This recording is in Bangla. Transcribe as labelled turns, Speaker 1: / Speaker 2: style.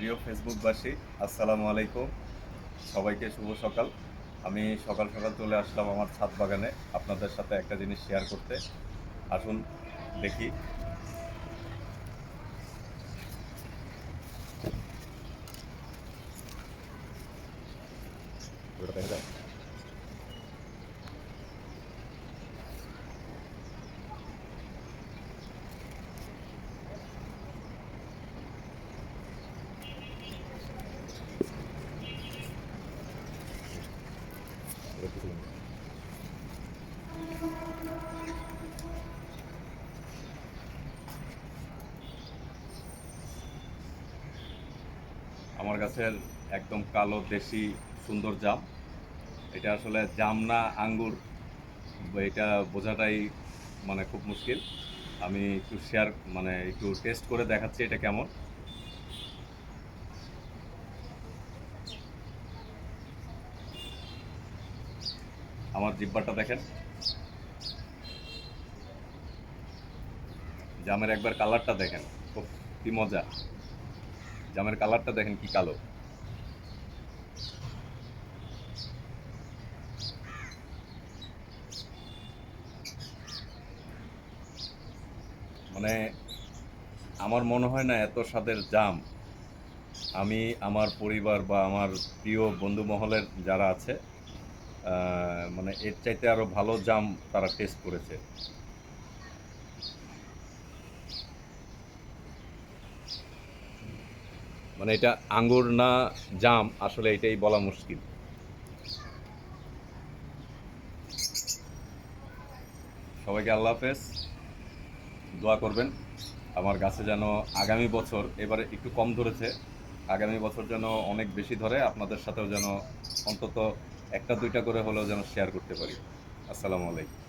Speaker 1: প্রিয় ফেসবুকবাসী, আসসালামু আলাইকুম। সবাইকে শুভ সকাল। আমি সকাল সকাল চলে আসলাম আমার ছাদ বাগানে আপনাদের সাথে একটা জিনিস শেয়ার করতে। আসুন দেখি। ওটা দেখা যায়? এটা কিছু না। আমার গাছের একদম কালো দেশি সুন্দর জাম। এটা আসলে জাম না আঙ্গুর, এটা বোঝাটাই মানে খুব মুশকিল। আমি একটু একটু টেস্ট করে দেখাচ্ছি এটা কেমন। আমার জিহ্বাটা দেখেন, জামের একবার কালারটা দেখেন। উফ, কি মজা! জামের কালারটা দেখেন কি কালো। মানে আমার মনে হয় না এত স্বাদের জাম আমি আমার পরিবার বা আমার প্রিয় বন্ধু মহলের যারা আছে মানে এর চাইতে আরো ভালো জাম তারা টেস্ট করেছে। মানে এটা আঙ্গুর না জাম আসলে এটাই বলা মুশকিল। সবাইকে আল্লাহ হাফেজ। দোয়া করবেন আমার গাছে যেন আগামী বছর, এবারে একটু কম ধরেছে, আগামী বছর যেন অনেক বেশি ধরে, আপনাদের সাথেও যেন অন্তত একটা দুইটা করে হলেও যেন শেয়ার করতে পারি। আসসালামু আলাইকুম।